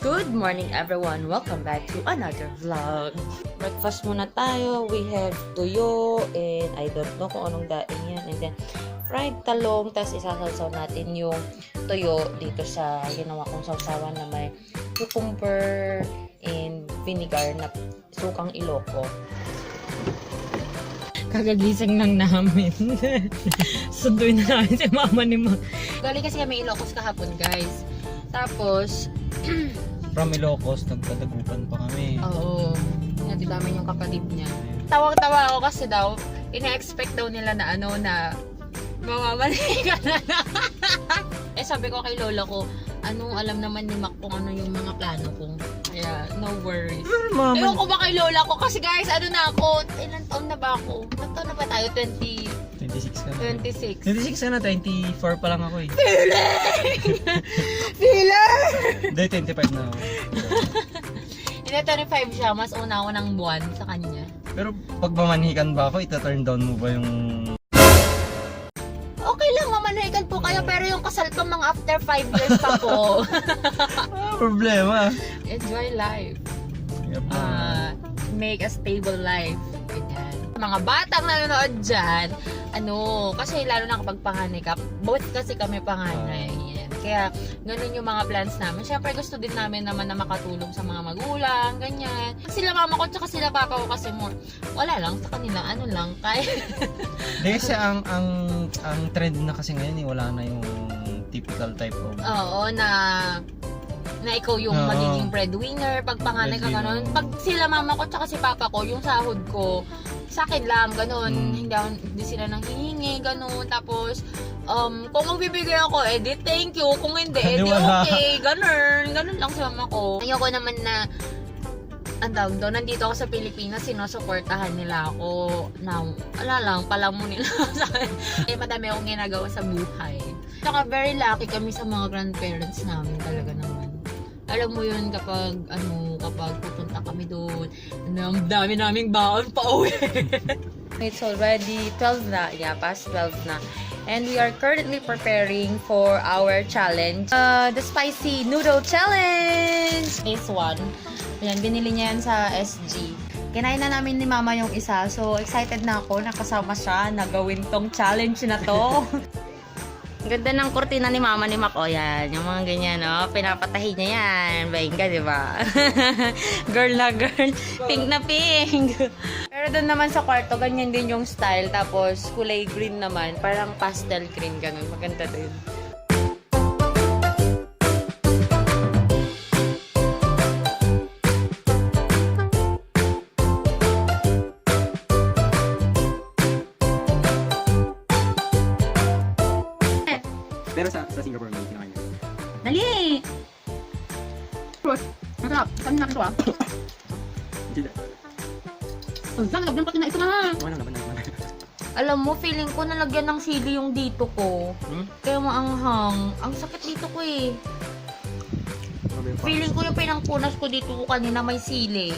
Good morning everyone! Welcome back to another vlog. Breakfast muna tayo. We have tuyo and I don't know kung anong daing yan. And then fried talong. Tapos isasawsaw natin yung tuyo dito sa ginawa kong sawsawan na may cucumber and vinegar na sukang Ilocos. Kagagising lang namin. Sunduin na namin si mama ni Ma. Galing kasi kami Ilocos kahapon, guys. Tapos from Ilocos, nagpadagupan pa kami. oo, hinatid namin yung kapatid niya. Tawang-tawa ako kasi daw, ina-expect daw nila na na mamamalikan na. Eh sabi ko kay lola ko, alam naman ni Mac kung ano yung mga plano ko. Kaya, no worries. Ewan ko ba kay lola ko? Kasi guys, na ako? Ilan taon na ba ako? Ilan taon na ba tayo? 26 ka na. 26. 26 ka na, 24 pa lang ako eh. Feeling! Hindi, 25 na ako. Hindi, 25 siya. Mas una ako ng buwan sa kanya. Pero pag mamanhikan ba ako, ita-turn down mo ba yung... Okay lang, mamanahikan po kayo. Pero yung kasal ko mga after 5 years pa po. problema. Enjoy life. Yep. Make a stable life. Ganyan. Mga batang nanonood dyan, kasi lalo na kapag panganay ka, both kasi kami panganay. Yan. Kaya, ganun yung mga plans namin. Siyempre, gusto din namin naman na makatulong sa mga magulang, ganyan. Sila mama ko, tsaka sila papa ko kasi wala lang sa kanila, lang, kaya. Kasi ang trend na kasi ngayon eh, wala na yung typical type of... Oo, na ikaw yung magiging breadwinner, pag panganay ka ganun. Pag sila mama ko tsaka si papa ko, yung sahod ko, sa akin lang, ganun. Hindi sila nang hihingi, ganun. Tapos, kung magbibigay ako, edi thank you. Kung hindi, edi okay. Ganun. Ganun lang si mama ko. Ayoko naman na, nandito ako sa Pilipinas, sinusuportahan nila ako na, pala mo nila sa akin. Madami akong ginagawa sa buhay. Saka very lucky kami sa mga grandparents namin talaga naman. Alam mo yun kapag pupunta kami doon, ang dami naming baon pa uwi. It's already 12 na, past 12 na. And we are currently preparing for our challenge. The spicy noodle challenge! This one. Ayan, binili niya yan sa SG. Kinain na namin ni mama yung isa. So, excited na ako. Nakasama siya na gawin tong challenge na to. Ganda ng kurtina ni mama ni Mac. O yan, yung mga ganyan, no? Pinapatahi niya yan. Baing ka, di ba? Girl na girl. Pink na pink. Pero doon naman sa kwarto, ganyan din yung style. Tapos, kulay green naman. Parang pastel green, ganun. Maganda din. Pero sa Singapore may kinakain nila. Dali! Masarap. Saan na ito Hindi. Saan nalagyan pati na ito na? Walang laban na. Alam mo, feeling ko nalagyan ng sili yung dito ko. Kaya maanghang. Ang sakit dito ko eh. Feeling ko yung pinangpunas ko dito ko kanina may sili.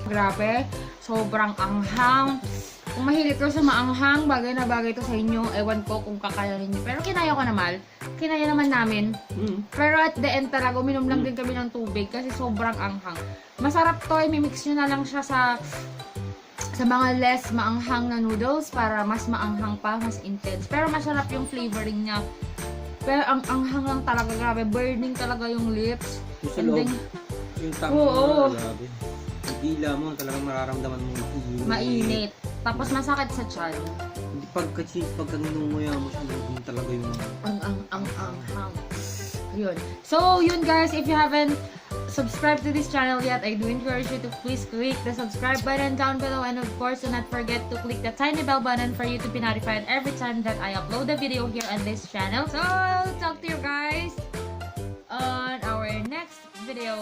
Grabe. Sobrang anghang. Kung mahilig ko sa maanghang, bagay na bagay to sa inyo. Ewan ko kung kakayanin niyo. Pero kinaya ko naman. Kinaya naman namin. Pero at the end talaga, uminom lang din kami ng tubig kasi sobrang anghang. Masarap to. Imimix nyo na lang siya sa mga less maanghang na noodles para mas maanghang pa, mas intense. Pero masarap yung flavoring niya. Pero ang anghang lang talaga, grabe. Burning talaga yung lips. Yung loob, yung tama, grabe. Ang dila mo, talagang mararamdaman mo yung mainit. Tapos masakit sa tiyan. Hindi pagka ninunguya mo siya, yung talaga yung... Ang. Yun. So, yun guys, if you haven't subscribed to this channel yet, I do encourage you to please click the subscribe button down below. And of course, do not forget to click the tiny bell button for you to be notified every time that I upload a video here on this channel. So, I'll talk to you guys on our next video.